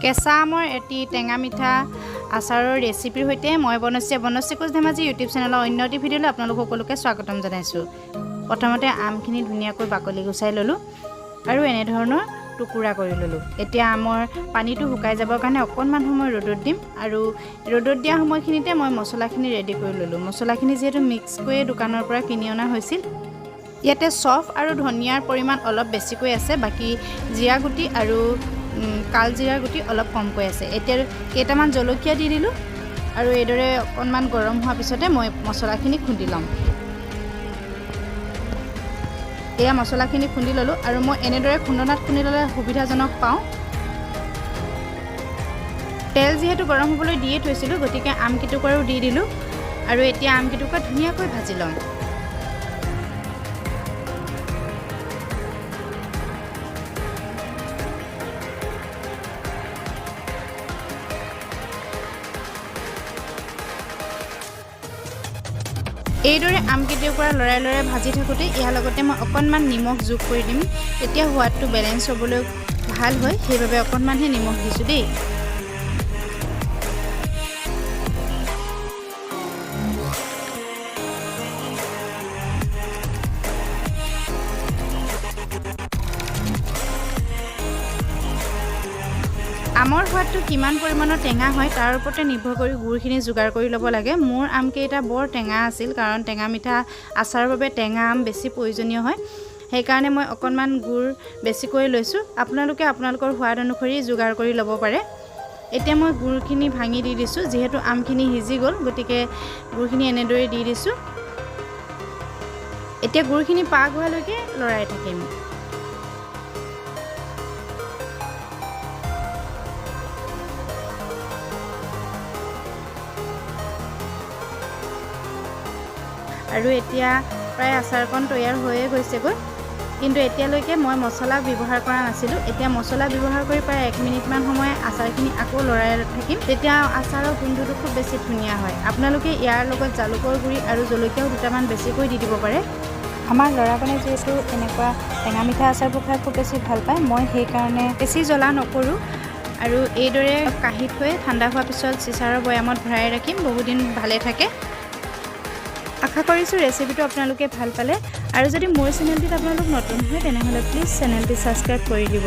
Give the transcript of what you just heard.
কেঁচা আমৰ এটি টেঙা মিঠা আচাৰৰ ৰেচিপিৰ সৈতে মই বনশ্ৰী কোচ ধেমাজি ইউটিউব চেনেলৰ অন্য এটি ভিডিঅ'লৈ আপোনালোক সকলোকে স্বাগতম জনাইছোঁ। প্ৰথমতে আমখিনি ধুনীয়াকৈ বাকলি গুচাই ল'লোঁ আৰু এনেধৰণৰ টুকুৰা কৰি ল'লোঁ। এতিয়া আমৰ পানীটো শুকাই যাবৰ কাৰণে অকণমান সময় ৰ'দত দিম আৰু ৰ'দত দিয়া সময়খিনিতে মই মছলাখিনি ৰেডি কৰি ল'লোঁ। মছলাখিনি যিহেতু মিক্স কৰি দোকানৰ পৰা কিনি অনা হৈছিল, ইয়াতে চফ আৰু ধনিয়াৰ পৰিমাণ অলপ বেছিকৈ আছে, বাকী জিৰা গুটি আৰু কালজিৰাৰ গুটি অলপ কমকৈ আছে। এতিয়া কেইটামান জলকীয়া দি দিলোঁ আৰু এইদৰে অকণমান গৰম হোৱাৰ পিছতে মই মছলাখিনি খুন্দি ল'ম। এয়া মছলাখিনি খুন্দি ল'লোঁ আৰু মই এনেদৰে খুন্দনাত খুন্দি ল'লে সুবিধাজনক পাওঁ। তেল যিহেতু গৰম হ'বলৈ দিয়ে থৈছিলোঁ, গতিকে আমকেইটুকুৰাও দি দিলোঁ আৰু এতিয়া আমকেইটুকুৰা ধুনীয়াকৈ ভাজি ল'ম। এইদৰে আমকেইটুকুৰা লৰাই লৰাই ভাজি থাকোঁতে ইয়াৰ লগতে মই অকণমান নিমখ যোগ কৰি দিম। তেতিয়া সোৱাদটো বেলেঞ্চ হ'বলৈ ভাল হয়, সেইবাবে অকণমানহে নিমখ দিছোঁ দেই। আমৰ সোৱাদটো কিমান পৰিমাণৰ টেঙা হয় তাৰ ওপৰতে নিৰ্ভৰ কৰি গুড়খিনি যোগাৰ কৰি ল'ব লাগে। মোৰ আমকেইটা বৰ টেঙা আছিল, কাৰণ টেঙা মিঠা আচাৰৰ বাবে টেঙা আম বেছি প্ৰয়োজনীয় হয়। সেইকাৰণে মই অকণমান গুড় বেছিকৈ লৈছোঁ। আপোনালোকে আপোনালোকৰ সোৱাদ অনুসৰি যোগাৰ কৰি ল'ব পাৰে। এতিয়া মই গুড়খিনি ভাঙি দি দিছোঁ। যিহেতু আমখিনি সিজি গ'ল, গতিকে গুড়খিনি এনেদৰে দি দিছোঁ। এতিয়া গুড়খিনি পাক হোৱালৈকে লৰাই থাকিম। আৰু এতিয়া প্ৰায় আচাৰকণ তৈয়াৰ হৈয়ে গৈছেগৈ, কিন্তু এতিয়ালৈকে মই মছলা ব্যৱহাৰ কৰা নাছিলোঁ। এতিয়া মছলা ব্যৱহাৰ কৰি প্ৰায় 1 মিনিটমান সময় আচাৰখিনি আকৌ লৰাই থাকিম, তেতিয়া আচাৰৰ গোন্ধটো খুব বেছি ধুনীয়া হয়। আপোনালোকে ইয়াৰ লগত জালুকৰ গুড়ি আৰু জলকীয়াও দুটামান বেছিকৈ দি দিব পাৰে। আমাৰ ল'ৰাজনে যিহেতু এনেকুৱা টেঙা মিঠা আচাৰবোৰ খাই খুব বেছি ভাল পায়, মই সেইকাৰণে বেছি জ্বলা নকৰোঁ আৰু এইদৰে কাঢ়ি থৈ ঠাণ্ডা হোৱাৰ পিছত চিচাৰৰ বৈয়ামত ভৰাই ৰাখিম, বহুদিন ভালে থাকে। আশা কৰিছোঁ ৰেচিপিটো আপোনালোকে ভাল পালে, আৰু যদি মোৰ চেনেলটিত আপোনালোক নতুন হয় তেনেহ'লে প্লিজ চেনেলটি ছাবস্ক্ৰাইব কৰি দিব।